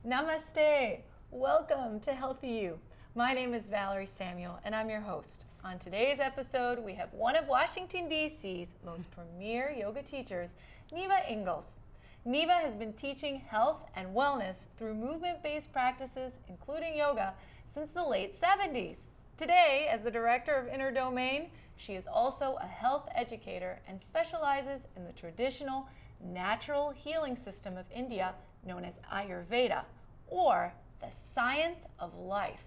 Namaste. Welcome to Healthy You. My name is Valerie Samuell, and I'm your host. On today's episode, we have one of Washington, D.C.'s most premier yoga teachers, Neva Ingalls. Neva has been teaching health and wellness through movement-based practices, including yoga, since the late 70s. Today, as the director of Inner Domain, she is also a health educator and specializes in the traditional natural healing system of India known as Ayurveda, or the science of life.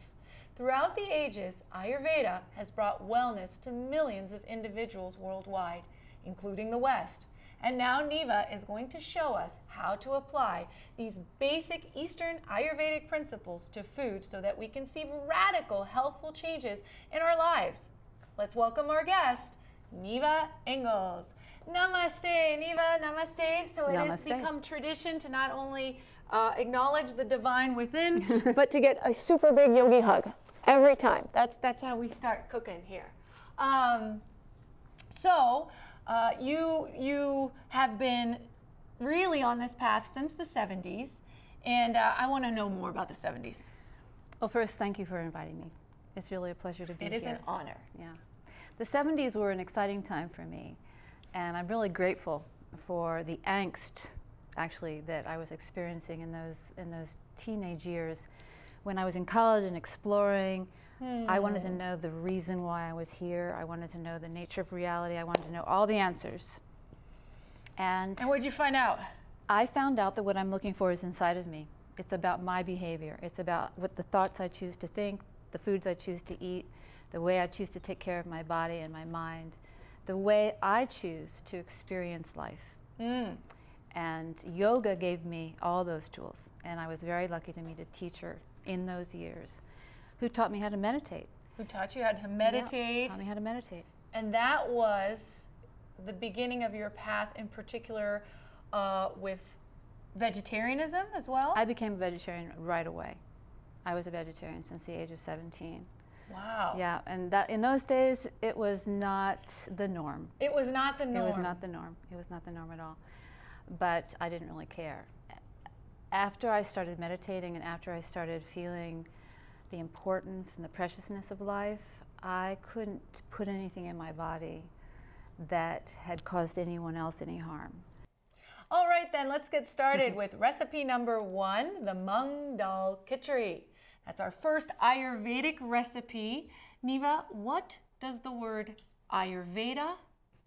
Throughout the ages, Ayurveda has brought wellness to millions of individuals worldwide, including the West. And now Neva is going to show us how to apply these basic Eastern Ayurvedic principles to food so that we can see radical healthful changes in our lives. Let's welcome our guest, Neva Ingalls. Namaste, Neva, namaste. So it has become tradition to not only acknowledge the divine within, but to get a super big yogi hug every time. That's how we start cooking here. You have been really on this path since the 70s, and I want to know more about the 70s. Well, first, thank you for inviting me. It's really a pleasure to be here. It is an honor. Yeah. The 70s were an exciting time for me, and I'm really grateful for the angst, actually, that I was experiencing in those teenage years when I was in college and exploring. I wanted to know the reason why I was here. I wanted to know the nature of reality. I wanted to know all the answers. And what did you find out? I found out that what I'm looking for is inside of me. It's about my behavior. It's about what the thoughts I choose to think, the foods I choose to eat, the way I choose to take care of my body and my mind, the way I choose to experience life. And yoga gave me all those tools. And I was very lucky to meet a teacher in those years who taught me how to meditate. Who taught you how to meditate? Yeah, taught me how to meditate. And that was the beginning of your path, in particular with vegetarianism as well? I became a vegetarian right away. I was a vegetarian since the age of 17. Wow. Yeah, and that in those days, it was not the norm. It was not the norm. It was not the norm. It was not the norm at all. But I didn't really care. After I started meditating and after I started feeling the importance and the preciousness of life, I couldn't put anything in my body that had caused anyone else any harm. All right, then let's get started with recipe number 1, the Mung Dal Kitchari. That's our first Ayurvedic recipe. Neva, what does the word Ayurveda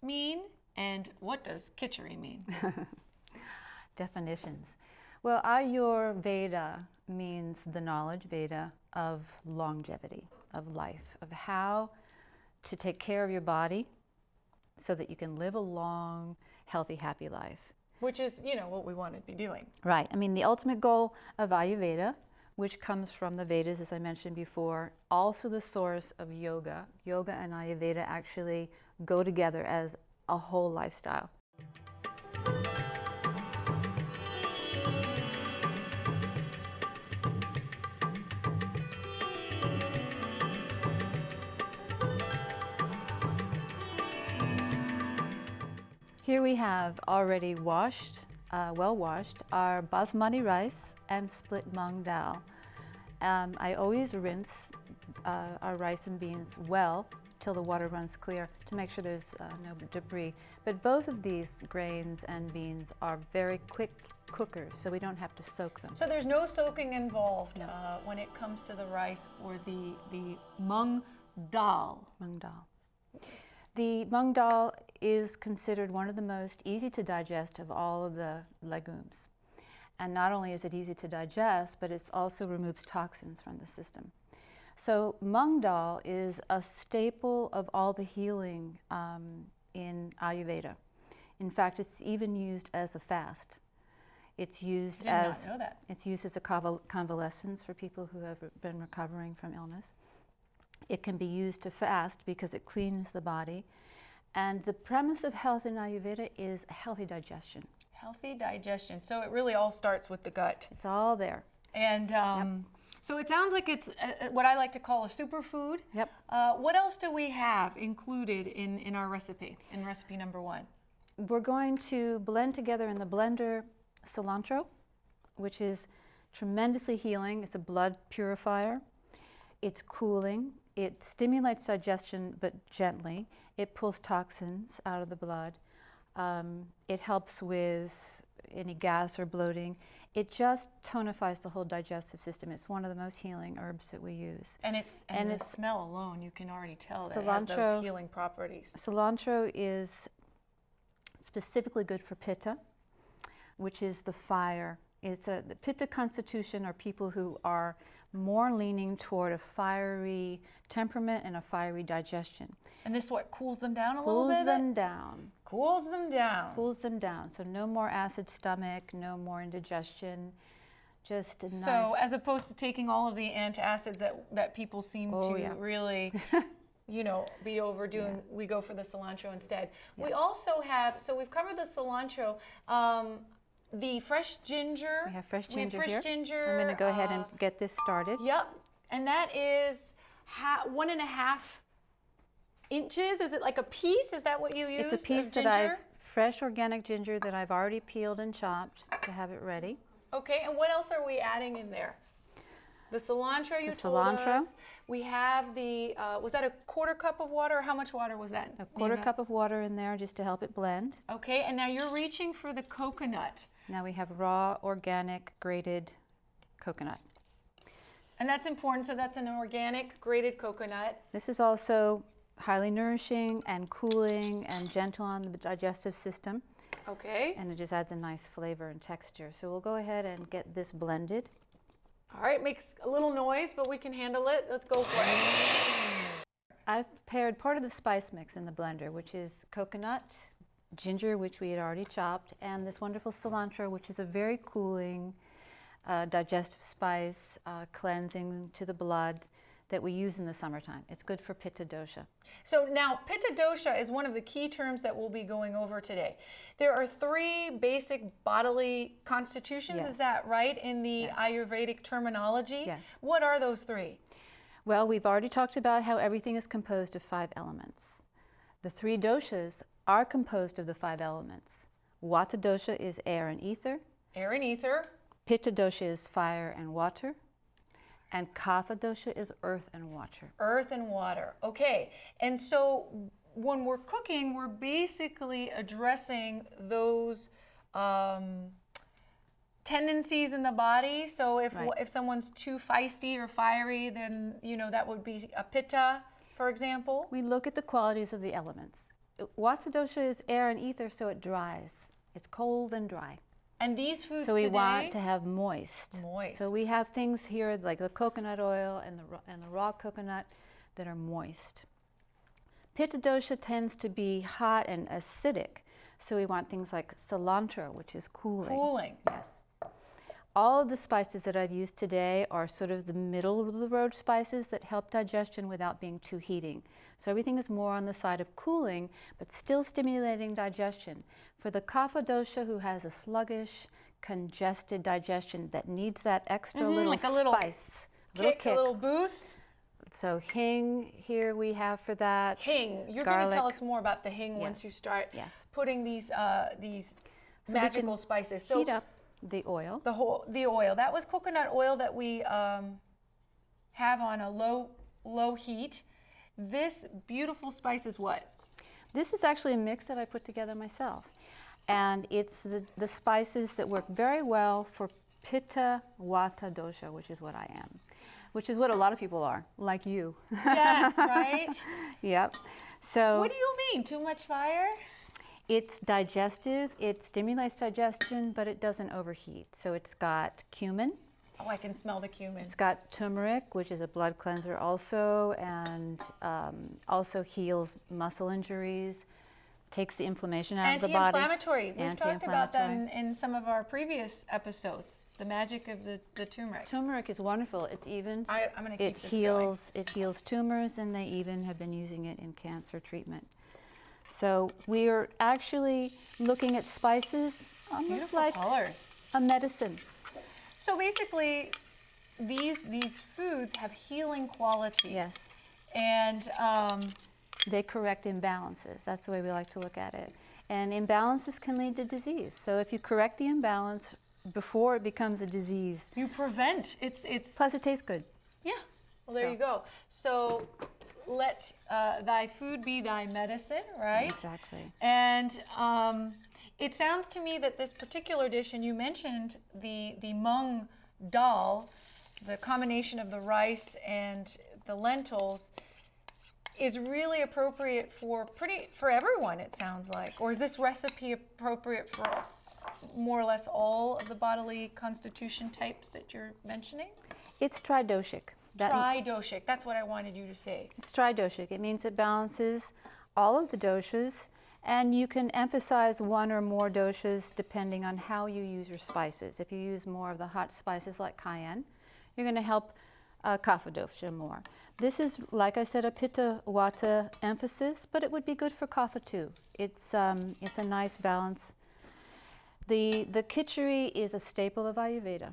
mean, and what does Kitchari mean? Definitions. Well, Ayurveda means the knowledge, Veda, of longevity, of life, of how to take care of your body so that you can live a long, healthy, happy life. Which is, what we want to be doing. Right. I mean, the ultimate goal of Ayurveda, which comes from the Vedas, as I mentioned before, also the source of yoga. Yoga and Ayurveda actually go together as a whole lifestyle. Here we have already washed, well washed, our basmati rice and split mung dal. I always rinse our rice and beans well till the water runs clear to make sure there's no debris. But both of these grains and beans are very quick cookers, so we don't have to soak them. So there's no soaking involved when it comes to the rice or the mung dal. Mung dal. The mung dal is considered one of the most easy to digest of all of the legumes. And not only is it easy to digest, but it also removes toxins from the system. So mung dal is a staple of all the healing in Ayurveda. In fact, it's even used as a fast. It's used as a convalescence for people who have been recovering from illness. It can be used to fast because it cleans the body. And the premise of health in Ayurveda is healthy digestion. Healthy digestion. So it really all starts with the gut. It's all there. And so it sounds like it's what I like to call a superfood. Yep. What else do we have included in our recipe, in recipe number 1? We're going to blend together in the blender cilantro, which is tremendously healing. It's a blood purifier. It's cooling. It stimulates digestion, but gently. It pulls toxins out of the blood. It helps with any gas or bloating. It just tonifies the whole digestive system. It's one of the most healing herbs that we use. And the smell alone, you can already tell that it has those healing properties. Cilantro is specifically good for pitta, which is the fire. The pitta constitution are people who are more leaning toward a fiery temperament and a fiery digestion. And this what cools them down a little bit? Cools them down. Cools them down. Cools them down. So no more acid stomach, no more indigestion. Just a nice. So as opposed to taking all of the antacids that people seem to really be overdoing, we go for the cilantro instead. Yeah. We also have, so we've covered the cilantro, the fresh ginger. We have fresh ginger here. I'm going to go ahead and get this started. Yep. And that is 1.5 inches. Is it like a piece? Is that what you use? It's a piece fresh organic ginger that I've already peeled and chopped to have it ready. Okay, and what else are we adding in there? The cilantro you told us. We have the, was that a 1/4 cup of water, or how much water was that? A 1/4 cup of water in there just to help it blend. Okay, and now you're reaching for the coconut. Now we have raw, organic, grated coconut. And that's important, so that's an organic, grated coconut. This is also highly nourishing and cooling and gentle on the digestive system. Okay. And it just adds a nice flavor and texture. So we'll go ahead and get this blended. All right, makes a little noise, but we can handle it. Let's go for it. I've paired part of the spice mix in the blender, which is coconut, ginger, which we had already chopped, and this wonderful cilantro, which is a very cooling, digestive spice, cleansing to the blood that we use in the summertime. It's good for pitta dosha. So now, pitta dosha is one of the key terms that we'll be going over today. There are 3 basic bodily constitutions, yes. Is that right, in the yes. Ayurvedic terminology? Yes. What are those 3? Well, we've already talked about how everything is composed of 5 elements. The 3 doshas are composed of the 5 elements. Vata dosha is air and ether. Air and ether. Pitta dosha is fire and water. And kapha dosha is earth and water. Earth and water. Okay. And so when we're cooking, we're basically addressing those tendencies in the body. So if someone's too feisty or fiery, then that would be a pitta, for example. We look at the qualities of the elements. Vata dosha is air and ether, so it dries. It's cold and dry. And these foods so we want to have moist. Moist. So we have things here like the coconut oil and the raw coconut that are moist. Pitta dosha tends to be hot and acidic, so we want things like cilantro, which is cooling. Cooling. Yes. All of the spices that I've used today are sort of the middle of the road spices that help digestion without being too heating. So everything is more on the side of cooling, but still stimulating digestion. For the kapha dosha who has a sluggish, congested digestion that needs that extra little like spice, a little boost. So hing here we have for that. Hing. You're going to tell us more about the hing once you start putting these magical spices. So heat up the oil. The oil. That was coconut oil that we have on a low heat. This beautiful spice is what? This is actually a mix that I put together myself. And it's the spices that work very well for pitta vata dosha, which is what I am. Which is what a lot of people are, like you. Yes, right? Yep. So what do you mean? Too much fire? It's digestive. It stimulates digestion, but it doesn't overheat. So it's got cumin. Oh, I can smell the cumin. It's got turmeric, which is a blood cleanser also, and also heals muscle injuries, takes the inflammation out of the body. Anti-inflammatory. We've talked about that in some of our previous episodes, the magic of the turmeric. Turmeric is wonderful. It's even, I'm going to keep this going. It heals tumors, and they even have been using it in cancer treatment. So we are actually looking at spices almost like colors. A medicine. So basically, these foods have healing qualities. Yes. And they correct imbalances. That's the way we like to look at it. And imbalances can lead to disease. So if you correct the imbalance before it becomes a disease. You prevent. It's Plus, it tastes good. Yeah. Well, there you go. So let thy food be thy medicine, right? Exactly. And it sounds to me that this particular dish, and you mentioned the Mung Dal, the combination of the rice and the lentils, is really appropriate for everyone, it sounds like. Or is this recipe appropriate for more or less all of the bodily constitution types that you're mentioning? It's tridoshic. Tridoshic, that's what I wanted you to say. It's tridoshic. It means it balances all of the doshas, and you can emphasize one or more doshas depending on how you use your spices. If you use more of the hot spices like cayenne, you're going to help kapha dosha more. This is, like I said, a pitta vata emphasis, but it would be good for kapha too. It's a nice balance. The kitchari is a staple of Ayurveda.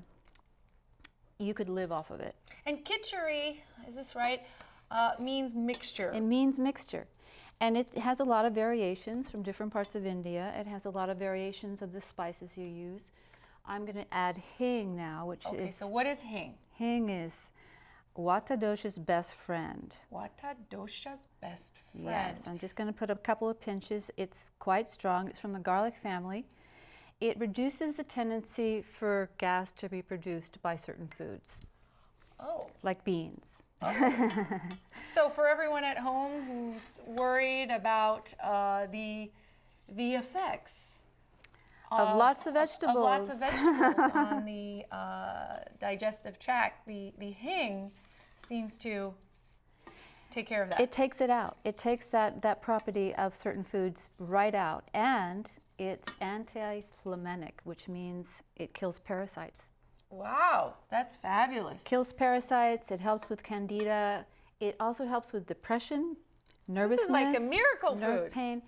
You could live off of it. And kitchari, is this right, means mixture. It means mixture. And it has a lot of variations from different parts of India. It has a lot of variations of the spices you use. I'm going to add hing now, which is... Okay, so what is hing? Hing is Vata dosha's best friend. Vata dosha's best friend. Yes, I'm just going to put a couple of pinches. It's quite strong. It's from the garlic family. It reduces the tendency for gas to be produced by certain foods. Oh. Like beans. Oh. So for everyone at home who's worried about the effects of lots of vegetables, on the digestive tract, the hing seems to take care of that. It takes it out. It takes that property of certain foods right out, and it's anti-flaminic, which means it kills parasites. Wow, that's fabulous. Kills parasites. It helps with candida. It also helps with depression, nervousness. This is like a miracle nerve food. pain.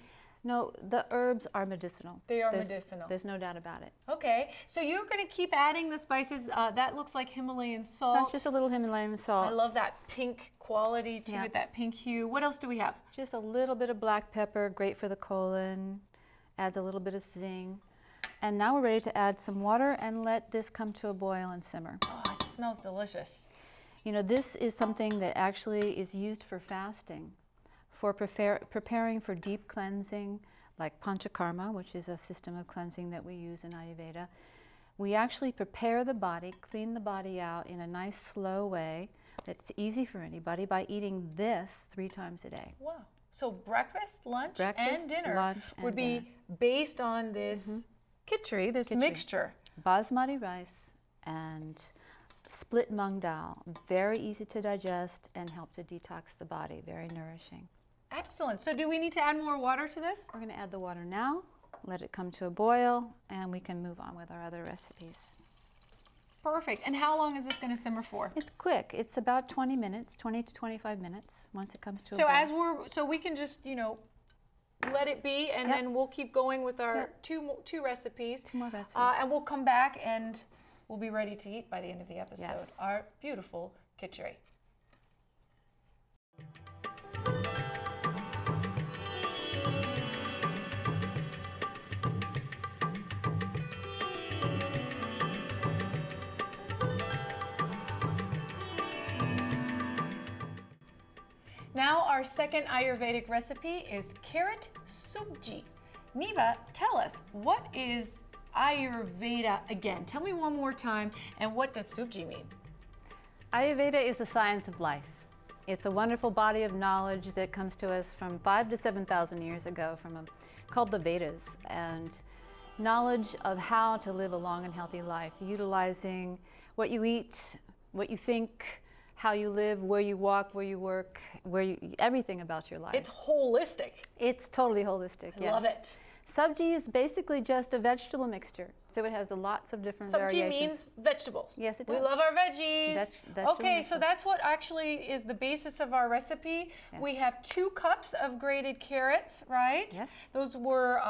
No, the herbs are medicinal. They are medicinal. There's no doubt about it. Okay, so you're going to keep adding the spices. That looks like Himalayan salt. That's just a little Himalayan salt. I love that pink quality to it, that pink hue. What else do we have? Just a little bit of black pepper, great for the colon. Adds a little bit of zing. And now we're ready to add some water and let this come to a boil and simmer. Oh, it smells delicious. You know, this is something that actually is used for fasting, for preparing for deep cleansing, like panchakarma, which is a system of cleansing that we use in Ayurveda. We actually prepare the body, clean the body out in a nice, slow way that's easy for anybody by eating this 3 times a day. Wow. So breakfast, lunch, and dinner would be based on this kitchari, this mixture. Basmati rice and split mung dal. Very easy to digest and help to detox the body. Very nourishing. Excellent. So do we need to add more water to this? We're going to add the water now, let it come to a boil, and we can move on with our other recipes. Perfect. And how long is this going to simmer for? It's quick. It's about 20 minutes, 20 to 25 minutes once it comes to a boil. So we can just, let it be, and then we'll keep going with our two recipes. 2 more recipes. And we'll come back and we'll be ready to eat by the end of the episode. Yes. Our beautiful kitchari. Now our second Ayurvedic recipe is carrot subji. Neva, tell us, what is Ayurveda again? Tell me one more time, and what does subji mean? Ayurveda is the science of life. It's a wonderful body of knowledge that comes to us from 5,000 to 7,000 years ago called the Vedas, and knowledge of how to live a long and healthy life, utilizing what you eat, what you think, how you live, where you walk, where you work, everything about your life. It's holistic. It's totally holistic, yes. Love it. Subji is basically just a vegetable mixture. So it has lots of different variations. Subji means vegetables. Yes, it does. We love our veggies. Okay, mixture. so that's what actually is the basis of our recipe. Yes. We have 2 cups of grated carrots, right? Yes. Those were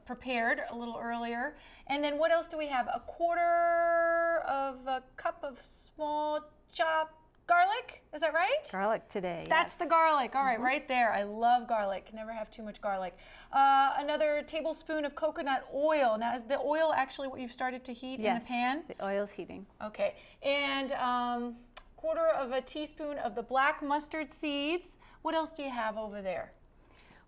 prepared a little earlier. And then what else do we have? 1/4 of a cup of small chopped garlic, is that right? Garlic today. That's yes. the garlic. All right, right there. I love garlic. Can never have too much garlic. Another tablespoon of coconut oil. Now, is the oil actually what you've started to heat in the pan? The oil's heating. Okay. And quarter of a teaspoon of the black mustard seeds. What else do you have over there?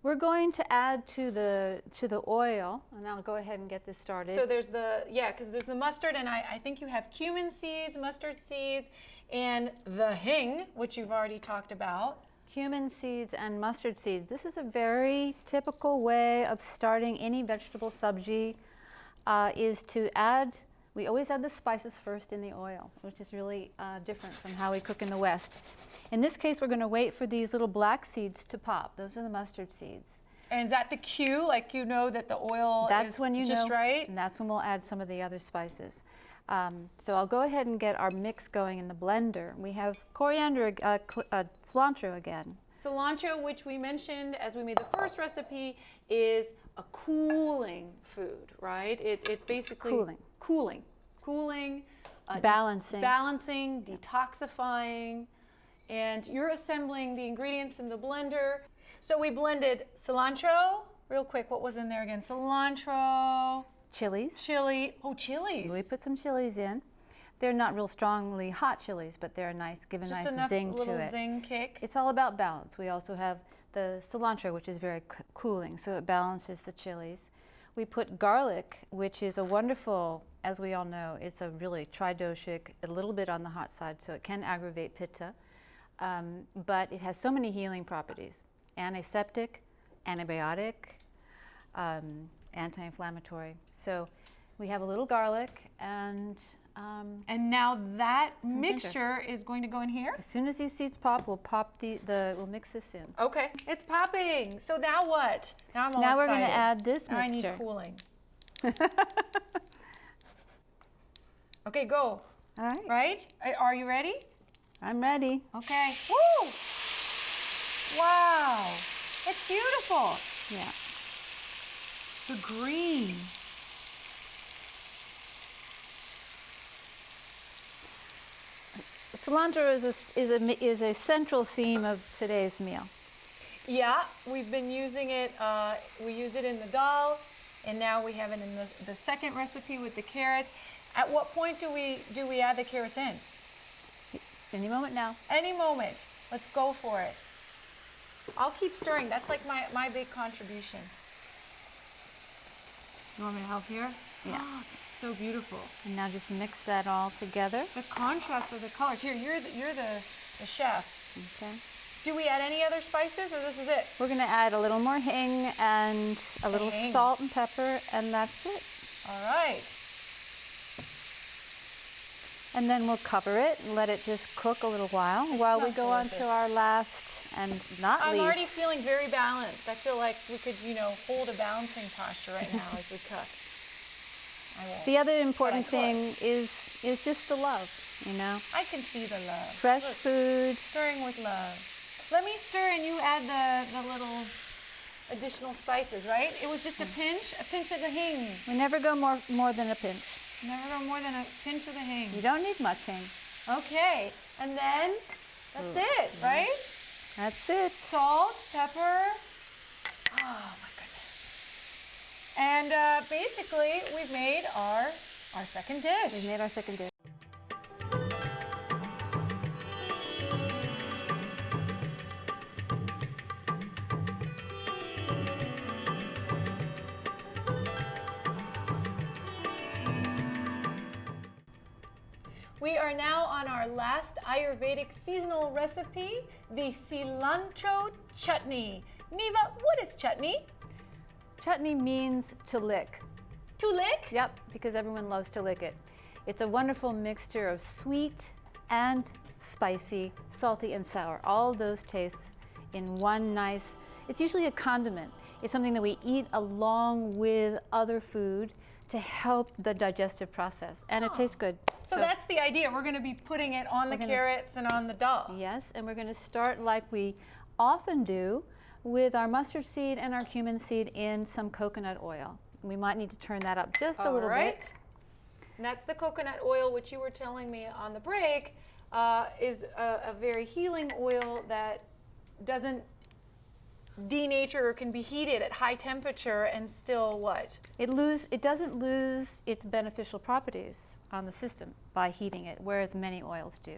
We're going to add to the oil, and I'll go ahead and get this started. So there's because there's the mustard, and I think you have cumin seeds, mustard seeds, and the hing, which you've already talked about. Cumin seeds and mustard seeds. This is a very typical way of starting any vegetable subji, is to add, we always add the spices first in the oil, which is really different from how we cook in the West. In this case, we're going to wait for these little black seeds to pop. Those are the mustard seeds. And is that the cue, like you know that the oil That's is when you just know, right? and that's when we'll add some of the other spices. So I'll go ahead and get our mix going in the blender. We have coriander, cilantro again. Cilantro, which we mentioned as we made the first recipe, is a cooling food, right? It basically cooling, balancing, detoxifying, and you're assembling the ingredients in the blender. So we blended cilantro. Real quick, what was in there again? Cilantro. chilies. Chilies. We put some chilies in. They're not real strongly hot chilies, but they're nice, give a Just nice enough zing to little it. zing kick. It's all about balance. We also have the cilantro, which is very cooling, so it balances the chilies. We put garlic, which is a wonderful, as we all know, it's a really tridoshic, a little bit on the hot side, so it can aggravate pitta, but it has so many healing properties. Antiseptic, antibiotic, anti-inflammatory. So we have a little garlic, and now that some mixture is going to go in here? as soon as these seeds pop, we'll we'll mix this in. Okay, it's popping. So now what? Now I'm all Now excited. we're going to add this Now mixture. I need cooling. Okay, go. All right. Right? Are you ready? I'm ready. Okay. Woo! Wow. It's beautiful. Yeah. The green. Cilantro is a central theme of today's meal. Yeah, we've been using it. We used it in the dal, and now we have it in the second recipe with the carrots. At what point do we add the carrots in? Any moment now. Any moment. Let's go for it. I'll keep stirring. That's like my big contribution. You want me to help here? Yeah. Oh, this is so beautiful. And now just mix that all together. The contrast of the colors. Here, you're the chef. Okay. Do we add any other spices, or this is it? We're going to add a little more hing and a little Hing. salt and pepper, and that's it. All right. And then we'll cover it and let it just cook a little while we smells go on delicious. to our last and not I'm least. already feeling very balanced. I feel like we could, hold a balancing posture right now as we cook. I won't. The other important But I thing is just the love, you know. I can see the love. Fresh Look, food. stirring with love. Let me stir and you add the little additional spices, right? It was just a pinch of the hing. We never go more than a pinch. Never go more than a pinch of the hing. You don't need much hing. Okay, and then that's it, right? That's it. Salt, pepper. Oh my goodness. And basically, we've made our second dish. We've made our second dish. We are now on our last Ayurvedic seasonal recipe, the Cilantro Chutney. Neva, what is chutney? Chutney means to lick. To lick? Yep, because everyone loves to lick it. It's a wonderful mixture of sweet and spicy, salty and sour. All those tastes in one nice, it's usually a condiment. It's something that we eat along with other food to help the digestive process, and it tastes good. So that's the idea. We're going to be putting it on the carrots and on the dal. Yes, and we're going to start like we often do with our mustard seed and our cumin seed in some coconut oil. We might need to turn that up just a little bit. And that's the coconut oil, which you were telling me on the break is a very healing oil that doesn't denature or can be heated at high temperature and still what? It doesn't lose its beneficial properties on the system by heating it, whereas many oils do.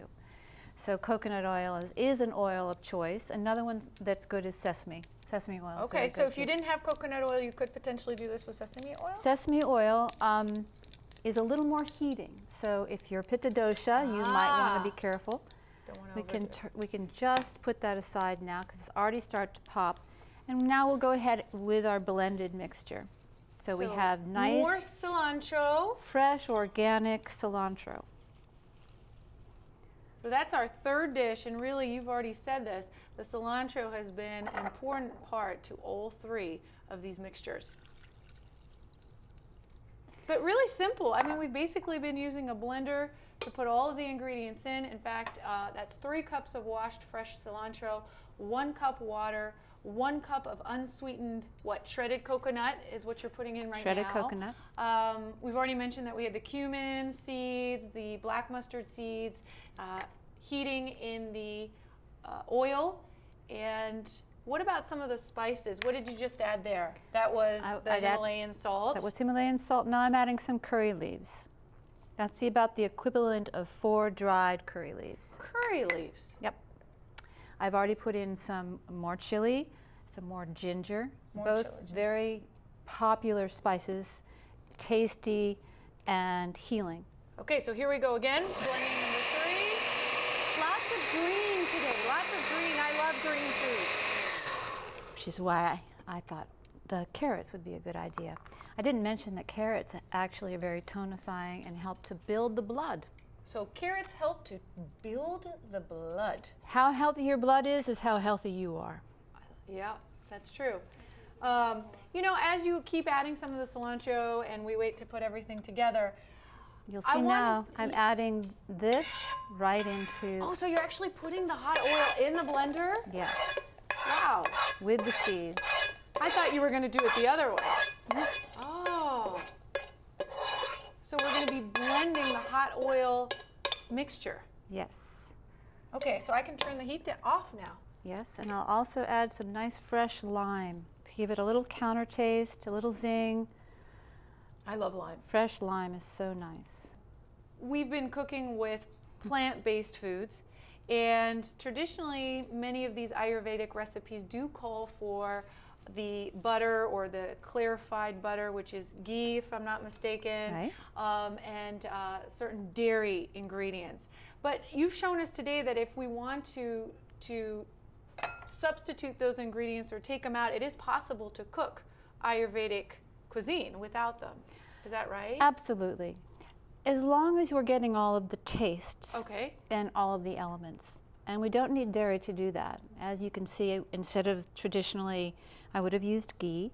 So coconut oil is an oil of choice. Another one that's good is sesame. Sesame oil. Okay, so if you didn't have coconut oil, you could potentially do this with sesame oil? Sesame oil is a little more heating. So if you're pitta dosha, you might want to be careful. Don't want to We can just put that aside now because it's already started to pop. And now we'll go ahead with our blended mixture. So we have nice, more cilantro. fresh, organic cilantro. So that's our third dish, and really you've already said this, the cilantro has been an important part to all three of these mixtures. But really simple. I mean, we've basically been using a blender to put all of the ingredients in. In fact, that's 3 cups of washed fresh cilantro, 1 cup water, 1 cup of unsweetened, shredded coconut is what you're putting in right Shredded now. coconut. We've already mentioned that we had the cumin seeds, the black mustard seeds, heating in the oil. And what about some of the spices? What did you just add there? That was the Himalayan salt. That was Himalayan salt. Now I'm adding some curry leaves. That's about the equivalent of 4 dried curry leaves. Curry leaves. Yep. I've already put in some more chili, some more ginger. Both very popular spices, tasty and healing. Okay, so here we go again. Blending number 3. Lots of green today. Lots of green. I love green foods. Which is why I thought the carrots would be a good idea. I didn't mention that carrots actually are very tonifying and help to build the blood. So carrots help to build the blood. How healthy your blood is how healthy you are. Yeah, that's true. You know, as you keep adding some of the cilantro and we wait to put everything together, you'll see now I'm adding this right into... Oh, so you're actually putting the hot oil in the blender? Yes. Wow. With the seeds. I thought you were going to do it the other way. Oh. So we're going to be blending the hot oil mixture. Yes. Okay, so I can turn the heat off now. Yes, and I'll also add some nice fresh lime to give it a little counter taste, a little zing. I love lime. Fresh lime is so nice. We've been cooking with plant-based foods, and traditionally many of these Ayurvedic recipes do call for the butter or the clarified butter, which is ghee, if I'm not mistaken, right. And certain dairy ingredients. But you've shown us today that if we want to substitute those ingredients or take them out, it is possible to cook Ayurvedic cuisine without them. Is that right? Absolutely. As long as we're getting all of the tastes and all of the elements. And we don't need dairy to do that. As you can see, instead of traditionally, I would have used ghee.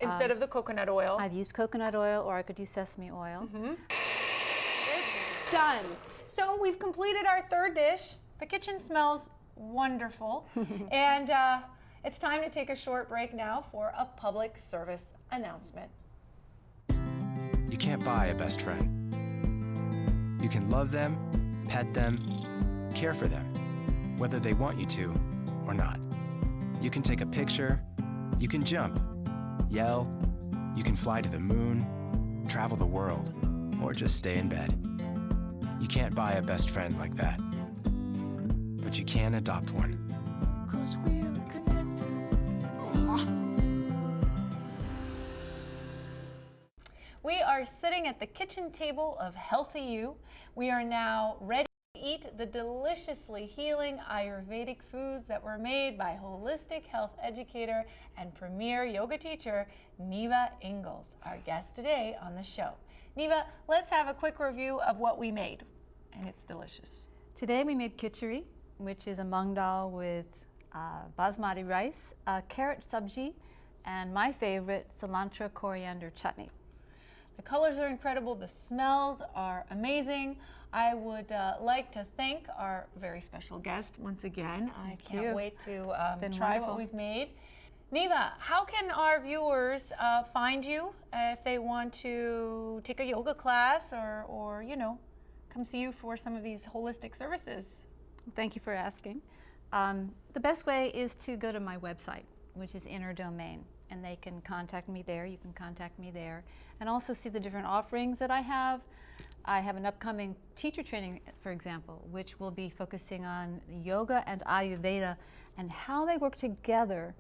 Instead of the coconut oil. I've used coconut oil, or I could use sesame oil. Mm-hmm. It's done. So we've completed our third dish. The kitchen smells wonderful. And it's time to take a short break now for a public service announcement. You can't buy a best friend. You can love them, pet them, care for them, whether they want you to or not. You can take a picture, you can jump, yell, you can fly to the moon, travel the world, or just stay in bed. You can't buy a best friend like that, but you can adopt one. 'Cause we're connected. We are sitting at the kitchen table of Healthy You. We are now ready to eat the deliciously healing Ayurvedic foods that were made by holistic health educator and premier yoga teacher, Neva Ingalls, our guest today on the show. Neva, let's have a quick review of what we made, and it's delicious. Today we made kitchari, which is a mung dal with basmati rice, carrot subji, and my favorite, cilantro coriander chutney. The colors are incredible, the smells are amazing. I would like to thank our very special guest once again. I can't wait to try what we've made. Neva, how can our viewers find you if they want to take a yoga class or come see you for some of these holistic services? Thank you for asking. The best way is to go to my website, which is Inner Domain, and they can contact me there. You can contact me there, and also see the different offerings that I have. I have an upcoming teacher training, for example, which will be focusing on yoga and Ayurveda and how they work together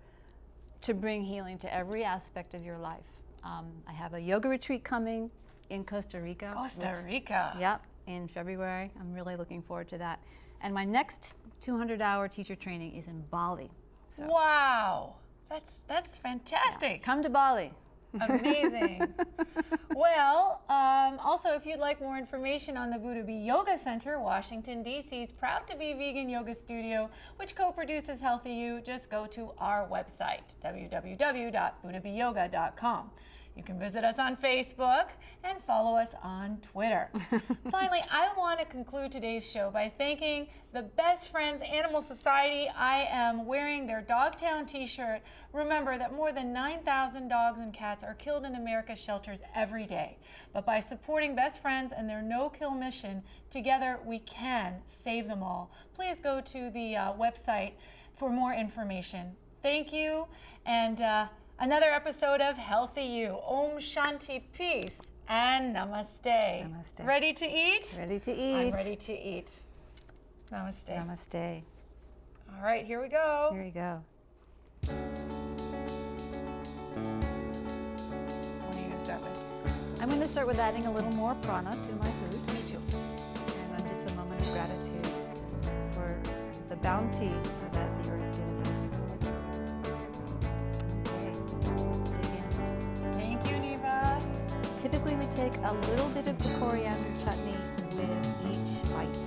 to bring healing to every aspect of your life. I have a yoga retreat coming in Costa Rica. Costa Rica. Yep, in February. I'm really looking forward to that. And my next 200-hour teacher training is in Bali. So, Wow, that's fantastic. come to Bali. Amazing. Well, also, if you'd like more information on the Buddha Bee Yoga Center, Washington, D.C.'s proud to be vegan yoga studio, which co-produces Healthy You, just go to our website, www.buddhabeeyoga.com. You can visit us on Facebook and follow us on Twitter. Finally, I want to conclude today's show by thanking the Best Friends Animal Society. I am wearing their Dogtown t-shirt. Remember that more than 9,000 dogs and cats are killed in America's shelters every day. But by supporting Best Friends and their no-kill mission, together we can save them all. Please go to the website for more information. Thank you, and another episode of Healthy You. Om Shanti, peace, and namaste. Namaste. Ready to eat? Ready to eat. I'm ready to eat. Namaste. Namaste. All right, here we go. Here you go. What are you going to start with? I'm going to start with adding a little more prana to my food. Me too. And then just a moment of gratitude for the bounty that the earth gives us. Okay, let's dig in. Thank you, Neva. Typically we take a little bit of the coriander chutney with each bite.